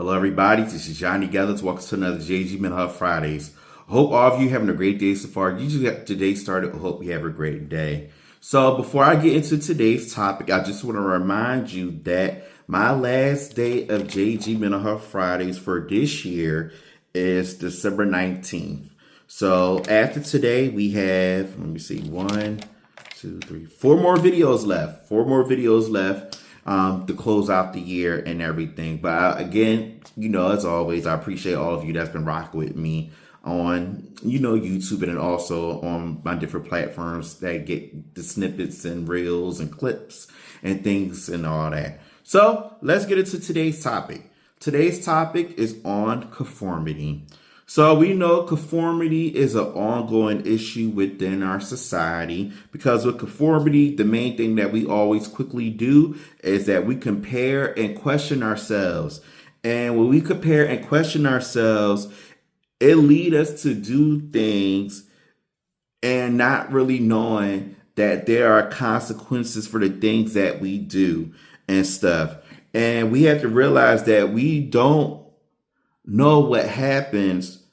Hello, everybody. This is Johnnie Geathers. Welcome to another JG Mental Health Fridays. Hope all of you having a great day so far. You just got today started. Hope you have a great day. So before I get into today's topic, I just want to remind you that my last day of JG Mental Health Fridays for this year is December 19th. So after today, we have, let me see, 4 more videos left. 4 more videos left to close out the year and everything. But again, as always, I appreciate all of you that's been rocking with me on, YouTube and also on my different platforms that get the snippets and reels and clips and things and all that. So let's get into today's topic. Today's topic is on conformity. So we know conformity is an ongoing issue within our society because with conformity, the main thing that we always quickly do is that we compare and question ourselves. And when we compare and question ourselves, it leads us to do things and not really knowing that there are consequences for the things that we do and stuff. And we have to realize that we don't know what happens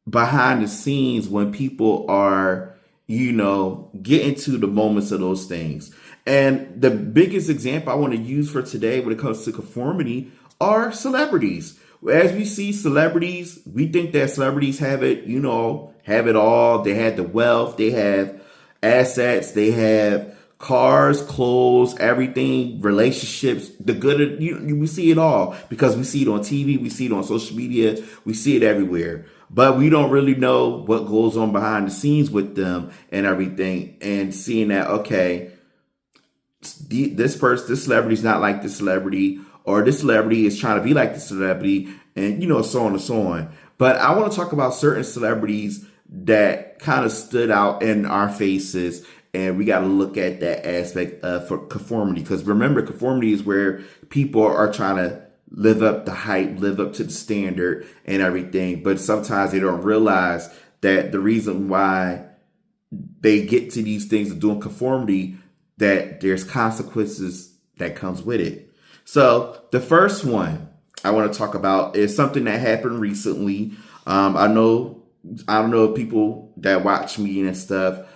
behind the scenes when people are, getting to the moments of those things. And the biggest example I want to use for today when it comes to conformity are celebrities. As we see celebrities, we think that celebrities have it, have it all. They have the wealth, they have assets, they have cars, clothes, everything, relationships, the good, we see it all because we see it on TV, we see it on social media, we see it everywhere. But we don't really know what goes on behind the scenes with them and everything. And seeing that, okay, this celebrity is not like this celebrity, or this celebrity is trying to be like this celebrity, and so on and so on. But I want to talk about certain celebrities that kind of stood out in our faces. And we got to look at that aspect for conformity. Because remember, conformity is where people are trying to live up the hype, live up to the standard and everything. But sometimes they don't realize that the reason why they get to these things of doing conformity, that there's consequences that comes with it. So the first one I want to talk about is something that happened recently. I don't know if people that watch me and stuff,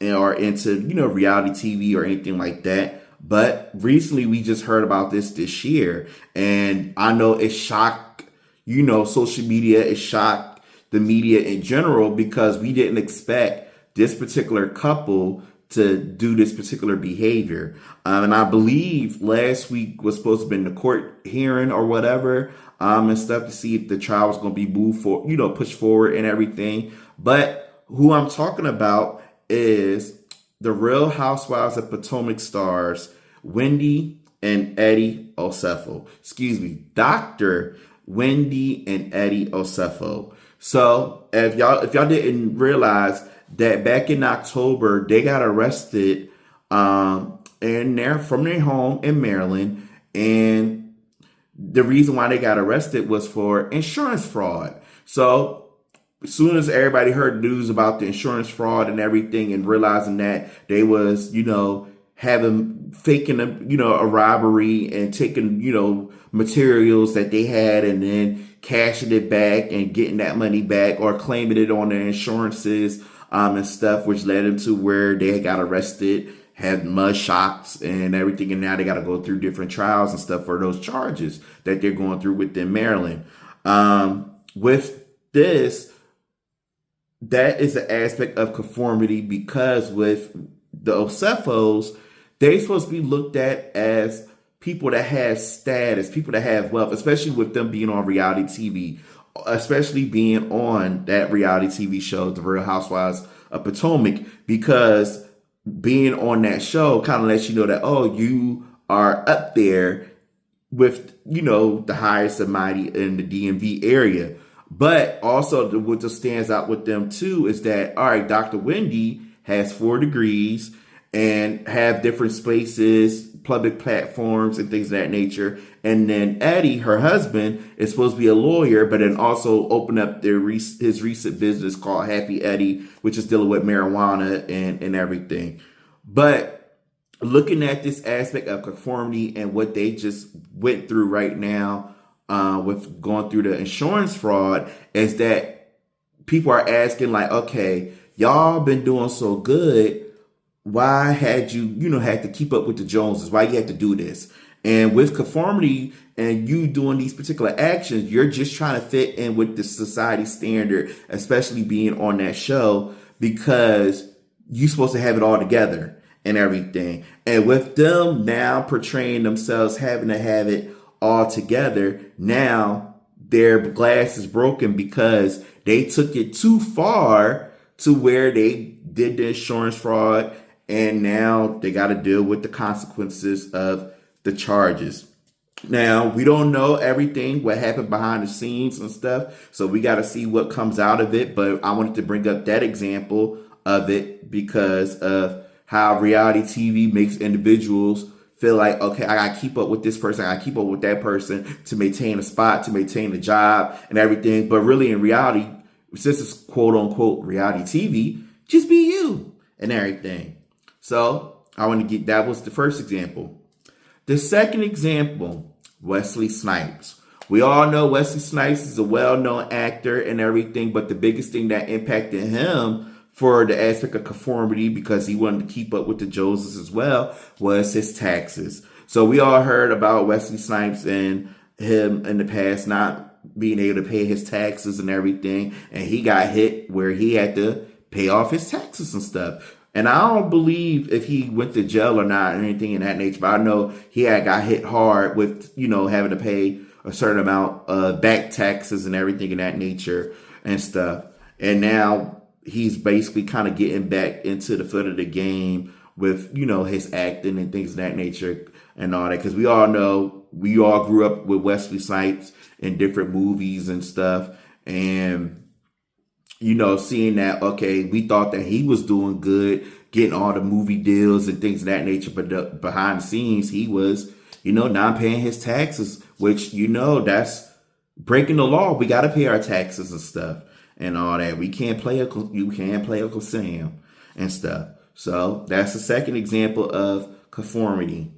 and are into, reality TV or anything like that. But recently we just heard about this year. And I know it shocked, social media. It shocked the media in general because we didn't expect this particular couple to do this particular behavior. And I believe last week was supposed to have been the court hearing or whatever, and stuff to see if the trial was going to be moved for, pushed forward and everything. But who I'm talking about is the Real Housewives of Potomac stars, Wendy and Eddie Osefo. Excuse me, Dr. Wendy and Eddie Osefo. So if y'all didn't realize that back in October, they got arrested from their home in Maryland. And the reason why they got arrested was for insurance fraud. So as soon as everybody heard news about the insurance fraud and everything and realizing that they was, faking a robbery and taking, materials that they had and then cashing it back and getting that money back or claiming it on their insurances and stuff, which led them to where they got arrested, had mud shots and everything. And now they got to go through different trials and stuff for those charges that they're going through within Maryland. With this, that is an aspect of conformity because with the Osefos, they're supposed to be looked at as people that have status, people that have wealth, especially with them being on reality TV, especially being on that reality TV show, The Real Housewives of Potomac, because being on that show kind of lets you know that, oh, you are up there with, the highest and mighty in the DMV area. But also what just stands out with them too is that, all right, Dr. Wendy has 4 degrees and have different spaces, public platforms and things of that nature. And then Eddie, her husband, is supposed to be a lawyer, but then also open up his recent business called Happy Eddie, which is dealing with marijuana and everything. But looking at this aspect of conformity and what they just went through right now, with going through the insurance fraud is that people are asking like, okay, y'all been doing so good. Why had you, had to keep up with the Joneses? Why you had to do this? And with conformity and you doing these particular actions, you're just trying to fit in with the society standard, especially being on that show, because you're supposed to have it all together and everything. And with them now portraying themselves having to have it all together, now their glass is broken because they took it too far to where they did the insurance fraud, and now they got to deal with the consequences of the charges. Now, we don't know everything, what happened behind the scenes and stuff, so we got to see what comes out of it. But I wanted to bring up that example of it because of how reality TV makes individuals feel like, okay, I got to keep up with this person, I got to keep up with that person to maintain a spot, to maintain a job and everything. But really, in reality, since it's quote unquote reality TV, just be you and everything. So I want to get, that was the first example. The second example, Wesley Snipes. We all know Wesley Snipes is a well-known actor and everything, but the biggest thing that impacted him for the aspect of conformity, because he wanted to keep up with the Joneses as well, was his taxes. So we all heard about Wesley Snipes and him in the past not being able to pay his taxes and everything, and he got hit where he had to pay off his taxes and stuff. And I don't believe if he went to jail or not or anything in that nature, but I know he had got hit hard with, having to pay a certain amount of back taxes and everything in that nature and stuff. And now he's basically kind of getting back into the foot of the game with, his acting and things of that nature and all that. Because we all know, we all grew up with Wesley Snipes in different movies and stuff. And seeing that, okay, we thought that he was doing good, getting all the movie deals and things of that nature, but behind the scenes, he was, not paying his taxes, which, that's breaking the law. We got to pay our taxes and stuff and all that. You can't play Uncle Sam and stuff. So that's the second example of conformity.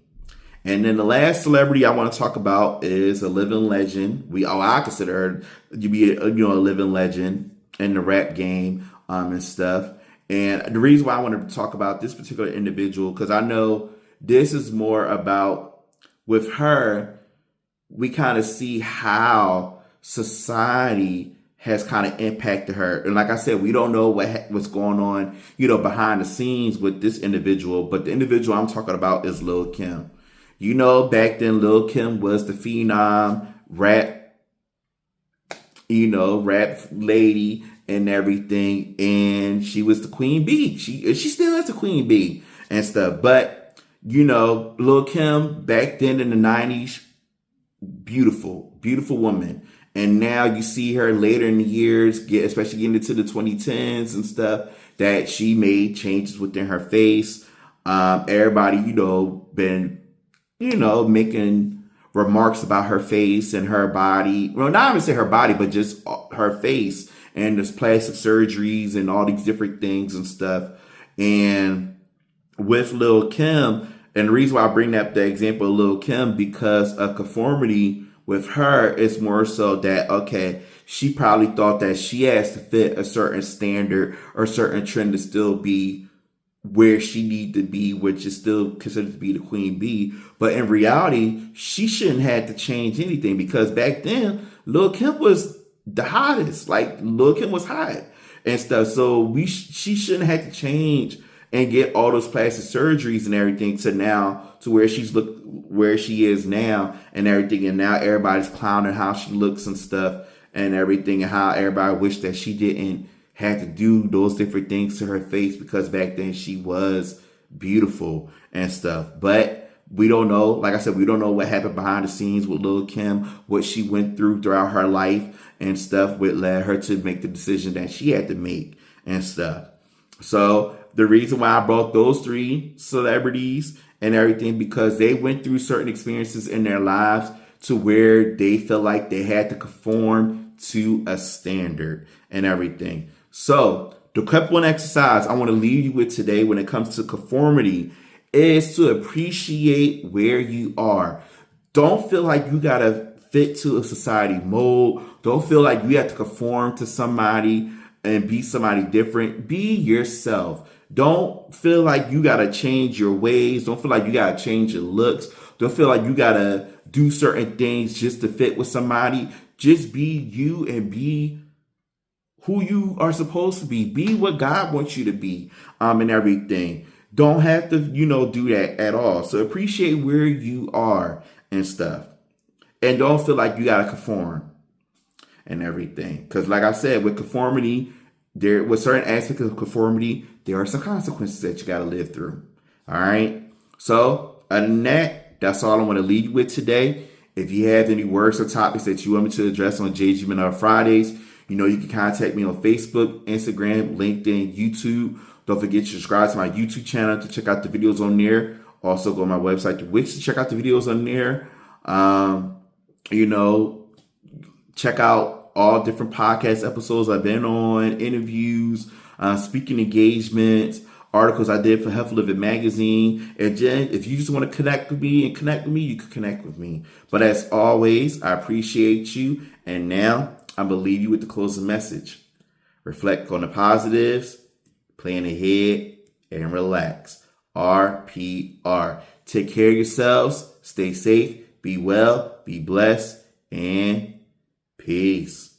And then the last celebrity I want to talk about is a living legend. I consider her to be a living legend in the rap game and stuff. And the reason why I wanted to talk about this particular individual, because I know this is more about, with her, we kind of see how society has kind of impacted her. And like I said, we don't know what's going on, behind the scenes with this individual. But the individual I'm talking about is Lil' Kim. Back then, Lil' Kim was the phenom rap lady and everything, and she was the queen bee. She still is the queen bee and stuff. But Lil' Kim back then in the 90s, beautiful woman. And now you see her later in the years, especially getting into the 2010s and stuff, that she made changes within her face. Everybody, been making remarks about her face and her body. Well, not even say her body, but just her face and there's plastic surgeries and all these different things and stuff. And with Lil' Kim, and the reason why I bring up the example of Lil' Kim, because of conformity with her, it's more so that, okay, she probably thought that she has to fit a certain standard or certain trend to still be where she need to be, which is still considered to be the queen bee. But in reality, she shouldn't have to change anything, because back then, Lil' Kim was the hottest. Like, Lil' Kim was hot and stuff. So she shouldn't have to change and get all those plastic surgeries and everything to where where she is now and everything. And now everybody's clowning how she looks and stuff and everything, and how everybody wished that she didn't had to do those different things to her face, because back then she was beautiful and stuff. But we don't know, like I said, we don't know what happened behind the scenes with Lil' Kim, what she went throughout her life and stuff, what led her to make the decision that she had to make and stuff. So the reason why I brought those three celebrities and everything, because they went through certain experiences in their lives to where they felt like they had to conform to a standard and everything. So the step one exercise I want to leave you with today when it comes to conformity is to appreciate where you are. Don't feel like you got to fit to a society mold. Don't feel like you have to conform to somebody and be somebody different. Be yourself. Don't feel like you got to change your ways. Don't feel like you got to change your looks. Don't feel like you got to do certain things just to fit with somebody. Just be you and be who you are supposed to be. Be what God wants you to be, and everything. Don't have to, do that at all. So appreciate where you are and stuff. And don't feel like you got to conform and everything. Because like I said, with conformity, with certain aspects of conformity, there are some consequences that you got to live through. All right. So other than that, that's all I want to leave you with today. If you have any words or topics that you want me to address on JG Menard Fridays, you can contact me on Facebook, Instagram, LinkedIn, YouTube. Don't forget to subscribe to my YouTube channel to check out the videos on there. Also go to my website, to Wix, to check out the videos on there. Check out all different podcast episodes I've been on, interviews, speaking engagements, articles I did for Health Living Magazine. And then if you just want to connect with me, you can connect with me. But as always, I appreciate you. And now I'm going to leave you with the closing message. Reflect on the positives, plan ahead, and relax. RPR. Take care of yourselves. Stay safe. Be well. Be blessed. And peace.